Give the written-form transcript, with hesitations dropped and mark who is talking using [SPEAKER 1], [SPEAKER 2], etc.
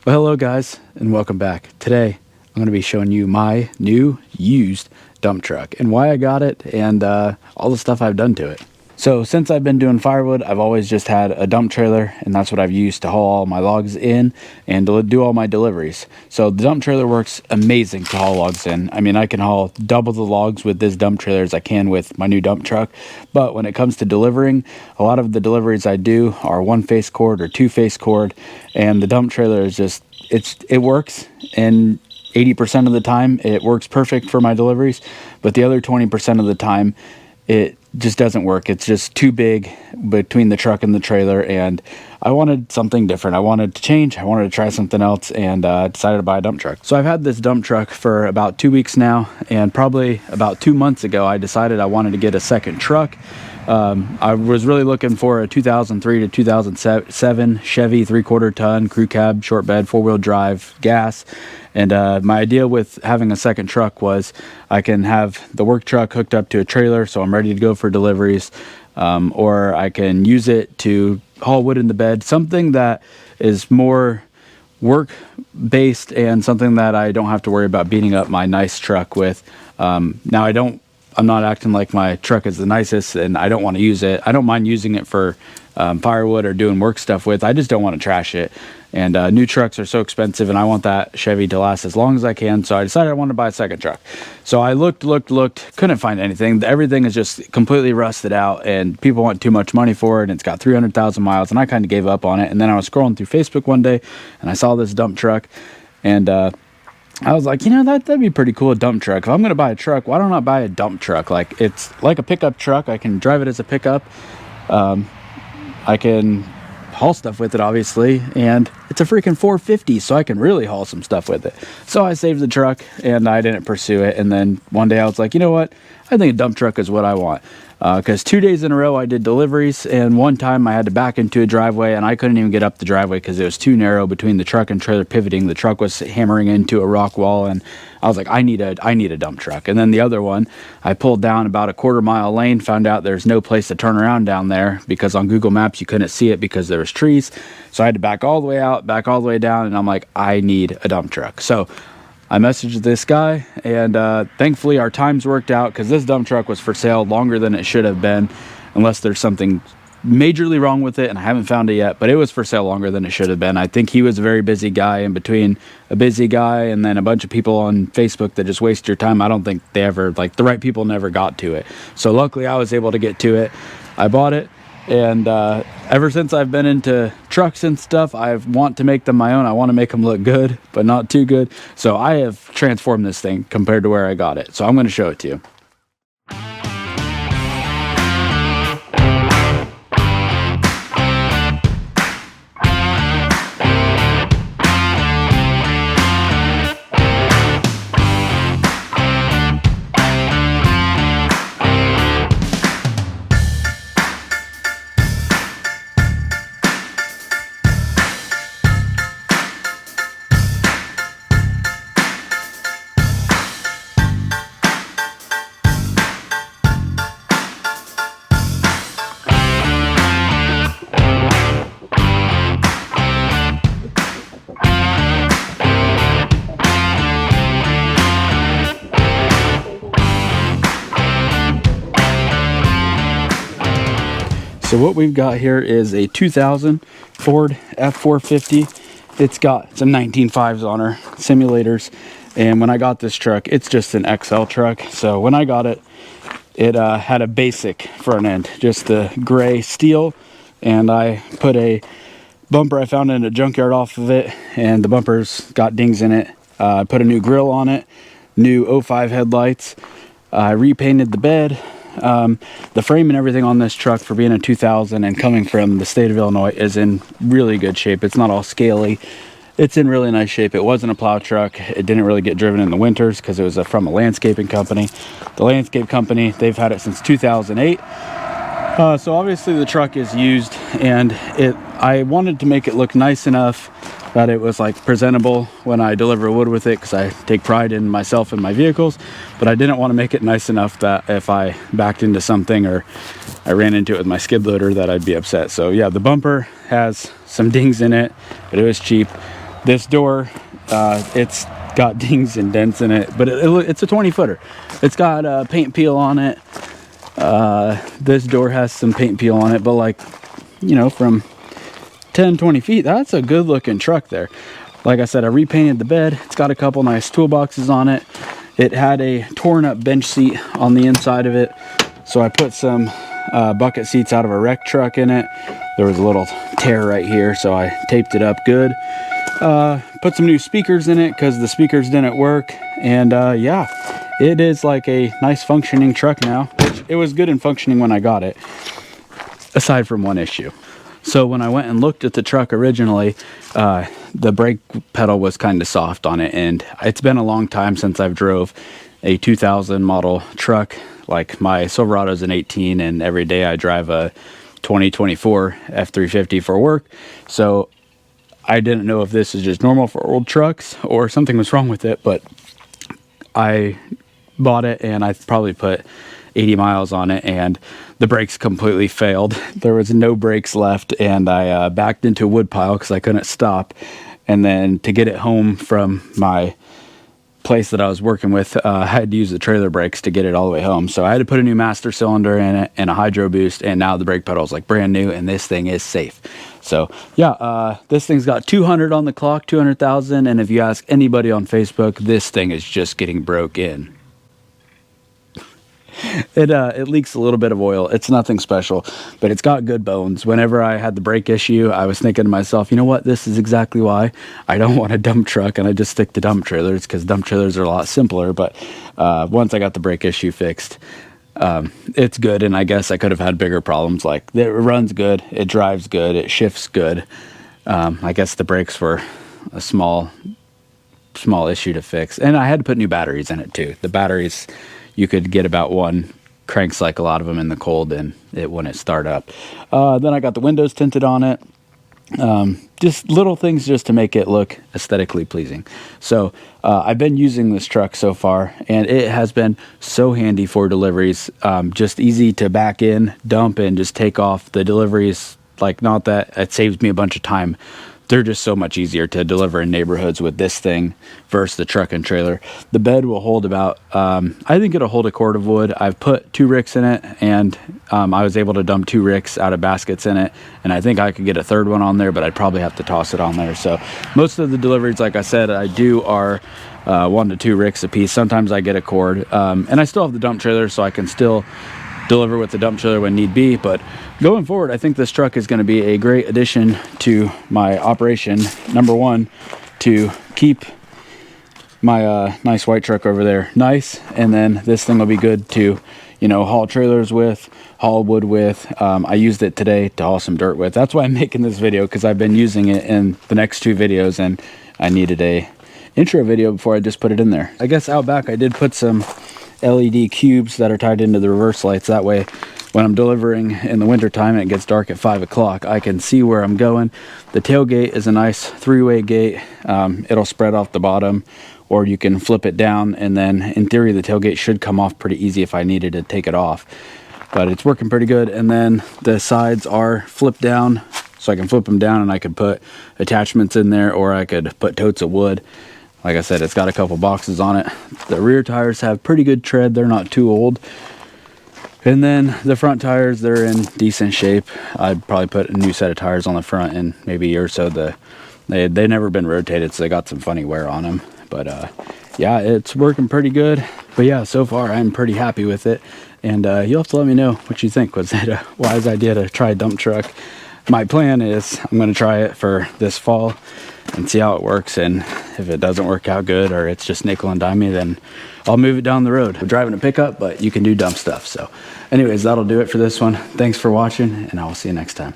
[SPEAKER 1] Well, hello guys, and welcome back. Today, I'm going to be showing you my new used dump truck and why I got it and all the stuff I've done to it. So since I've been doing firewood, I've always just had a dump trailer, and that's what I've used to haul all my logs in and to do all my deliveries. So the dump trailer works amazing to haul logs in. I mean, I can haul double the logs with this dump trailer as I can with my new dump truck. But when it comes to delivering, a lot of the deliveries I do are one-face cord or two-face cord, and the dump trailer is just, it works, and 80% of the time it works perfect for my deliveries, but the other 20% of the time it just doesn't work. It's just too big between the truck and the trailer, and I wanted something different. I wanted to change. I wanted to try something else, and decided to buy a dump truck. So I've had this dump truck for about 2 weeks now, and probably about 2 months ago I decided I wanted to get a second truck. I was really looking for a 2003 to 2007 Chevy 3/4 ton crew cab, short bed, 4-wheel drive, gas. And my idea with having a second truck was I can have the work truck hooked up to a trailer so I'm ready to go for deliveries, or I can use it to haul wood in the bed, something that is more work based and something that I don't have to worry about beating up my nice truck with. Now I'm not acting like my truck is the nicest and I don't want to use it. I don't mind using it for firewood or doing work stuff with. I just don't want to trash it. And new trucks are so expensive, and I want that Chevy to last as long as I can. So I decided I wanted to buy a second truck. So I looked, couldn't find anything. Everything is just completely rusted out, and people want too much money for it. And it's got 300,000 miles, and I kind of gave up on it. And then I was scrolling through Facebook one day, and I saw this dump truck, and I was like, you know, that'd be pretty cool, a dump truck. If I'm going to buy a truck, why don't I buy a dump truck? Like, it's like a pickup truck. I can drive it as a pickup. I can haul stuff with it, obviously, and it's a freaking 450, so I can really haul some stuff with it. So I saved the truck, and I didn't pursue it. And then one day I was like, you know what? I think a dump truck is what I want. Because 2 days in a row I did deliveries, and one time I had to back into a driveway, and I couldn't even get up the driveway because it was too narrow between the truck and trailer pivoting. The truck was hammering into a rock wall, and I was like, I need a dump truck. And then the other one, I pulled down about a 1/4 mile lane, found out there's no place to turn around down there because on Google Maps you couldn't see it because there was trees. So I had to back all the way out, back all the way down, and I'm like, I need a dump truck. So I messaged this guy, and thankfully our times worked out because this dump truck was for sale longer than it should have been, unless there's something majorly wrong with it, and I haven't found it yet, but it was for sale longer than it should have been. I think he was a very busy guy, and between a busy guy and then a bunch of people on Facebook that just waste your time, I don't think they ever, like, the right people never got to it. So luckily I was able to get to it. I bought it, and ever since I've been into trucks and stuff, I want to make them my own. I want to make them look good, but not too good. So I have transformed this thing compared to where I got it. So I'm going to show it to you. So what we've got here is a 2000 Ford F450. It's got some 19.5s on her, simulators. And when I got this truck, it's just an XL truck. So when I got it, it had a basic front end, just the gray steel. And I put a bumper I found in a junkyard off of it, and the bumper's got dings in it. I put a new grill on it, new 05 headlights. I repainted the bed. The frame and everything on this truck, for being a 2000 and coming from the state of Illinois, is in really good shape. It's not all scaly. It's in really nice shape. It wasn't a plow truck. It didn't really get driven in the winters because it was from a landscaping company. The landscape company, they've had it since 2008. So obviously the truck is used, and I wanted to make it look nice enough that it was like presentable when I deliver wood with it, because I take pride in myself and my vehicles, but I didn't want to make it nice enough that if I backed into something or I ran into it with my skid loader that I'd be upset. So yeah, the bumper has some dings in it, but it was cheap. This door, it's got dings and dents in it, but it's a 20-footer. It's got paint peel on it. This door has some paint peel on it, but like, you know, from 10-20 feet, that's a good looking truck there. Like I said, I repainted the bed. It's got a couple nice toolboxes on it. It had a torn up bench seat on the inside of it, so I put some bucket seats out of a wreck truck in it. There was a little tear right here, so I taped it up good. Put some new speakers in it because the speakers didn't work, and yeah, it is like a nice functioning truck now, which it was good and functioning when I got it, aside from one issue. So when I went and looked at the truck originally, the brake pedal was kind of soft on it, and it's been a long time since I've drove a 2000 model truck. Like, my Silverado's an 18, and every day I drive a 2024 F350 for work. So I didn't know if this is just normal for old trucks or something was wrong with it, but I bought it and I probably put 80 miles on it, and the brakes completely failed. There was no brakes left, and I backed into a wood pile because I couldn't stop. And then to get it home from my place that I was working with, I had to use the trailer brakes to get it all the way home. So I had to put a new master cylinder in it and a hydro boost, and now the brake pedal is like brand new, and this thing is safe. So yeah, this thing's got 200 on the clock, 200,000, and if you ask anybody on Facebook, this thing is just getting broke in. It leaks a little bit of oil. It's nothing special, but it's got good bones. Whenever I had the brake issue, I was thinking to myself, you know what? This is exactly why I don't want a dump truck, and I just stick to dump trailers, because dump trailers are a lot simpler. But once I got the brake issue fixed, it's good, and I guess I could have had bigger problems. Like, it runs good, it drives good, it shifts good. I guess the brakes were a small issue to fix, and I had to put new batteries in it too. The batteries, you could get about one crank cycle out of them in the cold, and it wouldn't start up. Then I got the windows tinted on it. Just little things just to make it look aesthetically pleasing. So I've been using this truck so far, and it has been so handy for deliveries. Just easy to back in, dump, and just take off. The deliveries, like, not that it saves me a bunch of time. They're just so much easier to deliver in neighborhoods with this thing versus the truck and trailer. The bed will hold about, I think it'll hold a cord of wood. I've put 2 ricks in it, and I was able to dump 2 ricks out of baskets in it, and I think I could get a third one on there, but I'd probably have to toss it on there. So most of the deliveries, like I said, I do are 1 to 2 ricks a piece. Sometimes I get a cord, and I still have the dump trailer, so I can still deliver with the dump trailer when need be. But going forward, I think this truck is going to be a great addition to my operation. Number one, to keep my nice white truck over there nice, and then this thing will be good to, you know, haul trailers with, haul wood with. I used it today to haul some dirt with. That's why I'm making this video, because I've been using it in the next 2 videos, and I needed a intro video before I just put it in there. I guess out back I did put some LED cubes that are tied into the reverse lights. That way, when I'm delivering in the winter time and it gets dark at 5 o'clock, I can see where I'm going. The tailgate is a nice 3-way gate. It'll spread off the bottom, or you can flip it down, and then in theory the tailgate should come off pretty easy if I needed to take it off. But it's working pretty good. And then the sides are flipped down, so I can flip them down and I could put attachments in there, or I could put totes of wood. Like I said, it's got a couple boxes on it. The rear tires have pretty good tread. They're not too old. And then the front tires, they're in decent shape. I'd probably put a new set of tires on the front in maybe a year or so. They've never been rotated, so they got some funny wear on them. But yeah, it's working pretty good. But yeah, so far I'm pretty happy with it. And you'll have to let me know what you think. Was it a wise idea to try a dump truck? My plan is I'm going to try it for this fall and see how it works, and if it doesn't work out good, or it's just nickel and dimey, then I'll move it down the road. I'm driving a pickup, but you can do dump stuff. So anyways, that'll do it for this one. Thanks for watching, and I will see you next time.